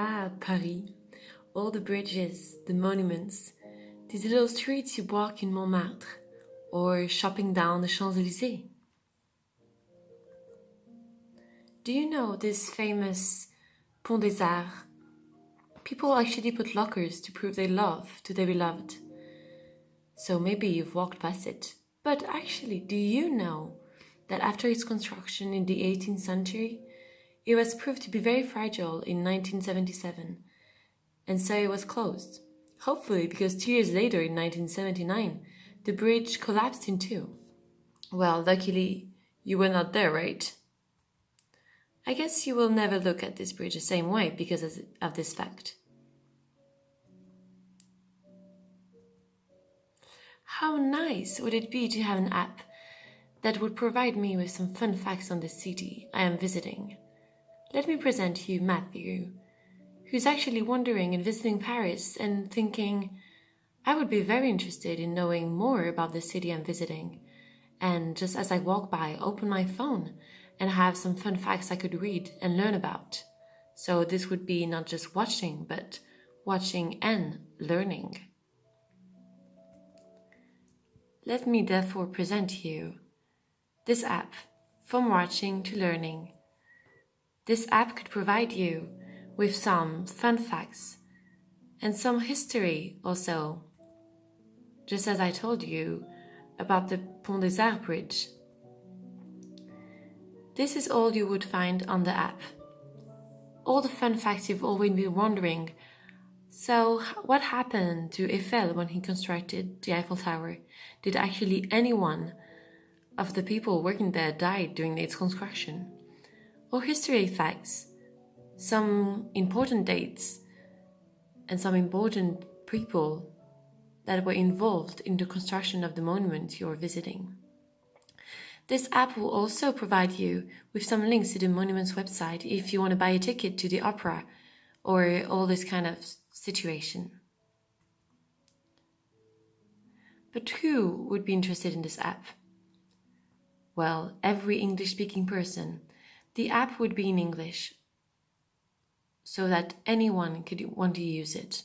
Ah, Paris. All the bridges, the monuments, these little streets you walk in Montmartre, or shopping down the Champs-Élysées. Do you know this famous Pont des Arts? People actually put lockers to prove their love to their beloved. So maybe you've walked past it. But actually, do you know that after its construction in the 18th century, it was proved to be very fragile in 1977, and so it was closed. Hopefully, because 2 years later, in 1979, the bridge collapsed in two. Well, luckily, you were not there, right? I guess you will never look at this bridge the same way because of this fact. How nice would it be to have an app that would provide me with some fun facts on the city I am visiting? Let me present you Matthew, who's actually wandering and visiting Paris and thinking, I would be very interested in knowing more about the city I'm visiting. And just as I walk by, open my phone and have some fun facts I could read and learn about. So this would be not just watching, but watching and learning. Let me therefore present you this app, From Watching to Learning. This app could provide you with some fun facts and some history also, just as I told you about the Pont des Arts bridge. This is all you would find on the app. All the fun facts you've always been wondering. So, what happened to Eiffel when he constructed the Eiffel Tower? Did actually anyone of the people working there die during its construction? Or history facts, some important dates, and some important people that were involved in the construction of the monument you're visiting. This app will also provide you with some links to the monument's website if you want to buy a ticket to the opera or all this kind of situation. But who would be interested in this app? Well, every English-speaking person. The app would be in English so that anyone could want to use it.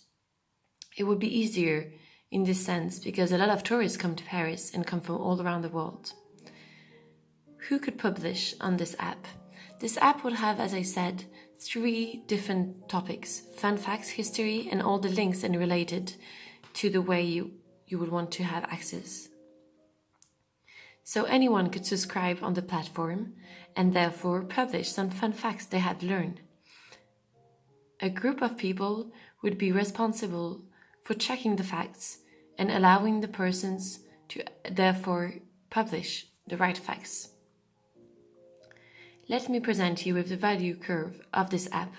It would be easier in this sense because a lot of tourists come to Paris and come from all around the world. Who could publish on this app? This app would have, as I said, 3 different topics: fun facts, history, and all the links and related to the way you would want to have access. So anyone could subscribe on the platform and therefore publish some fun facts they had learned. A group of people would be responsible for checking the facts and allowing the persons to therefore publish the right facts. Let me present you with the value curve of this app.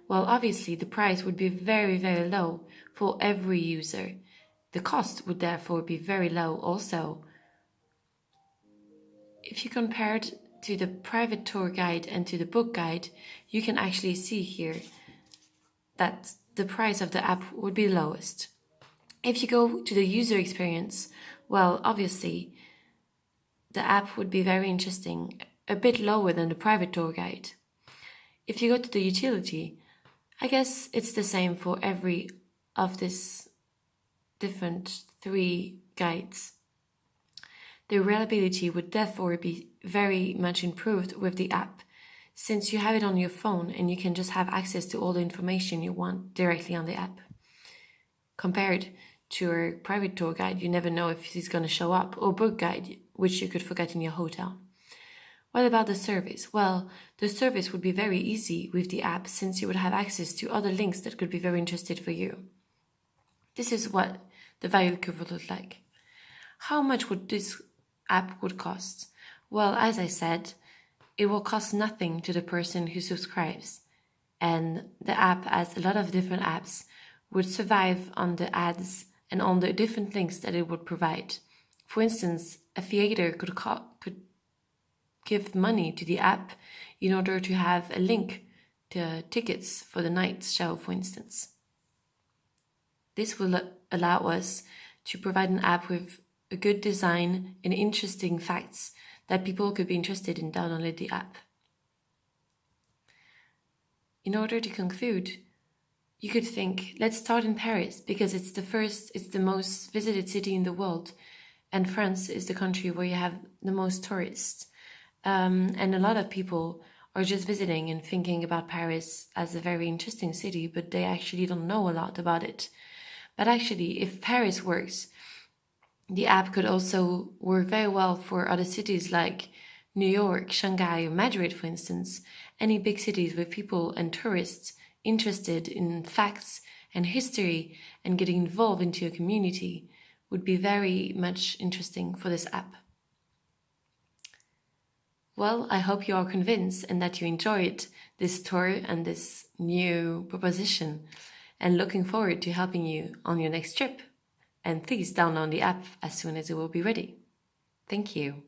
Well, obviously the price would be very, very low for every user. The cost would therefore be very low also. If you compare it to the private tour guide and to the book guide, you can actually see here that the price of the app would be lowest. If you go to the user experience, well, obviously the app would be very interesting, a bit lower than the private tour guide. If you go to the utility, I guess it's the same for every of these different 3 guides. The reliability would therefore be very much improved with the app, since you have it on your phone and you can just have access to all the information you want directly on the app. Compared to a private tour guide, you never know if he's going to show up, or book guide, which you could forget in your hotel. What about the service? Well, the service would be very easy with the app since you would have access to other links that could be very interesting for you. This is what the value curve would look like. How much would this app would cost? Well, as I said, it will cost nothing to the person who subscribes, and the app, as a lot of different apps, would survive on the ads and on the different links that it would provide. For instance, a theater could give money to the app in order to have a link to tickets for the night show, for instance. This will allow us to provide an app with a good design and interesting facts that people could be interested in downloading the app. In order to conclude, you could think, let's start in Paris because it's the most visited city in the world, and France is the country where you have the most tourists. And a lot of people are just visiting and thinking about Paris as a very interesting city, but they actually don't know a lot about it. But actually, if Paris works, the app could also work very well for other cities like New York, Shanghai, or Madrid, for instance, any big cities with people and tourists interested in facts and history and getting involved into a community would be very much interesting for this app. Well, I hope you are convinced and that you enjoyed this tour and this new proposition, and looking forward to helping you on your next trip. And please download the app as soon as it will be ready. Thank you.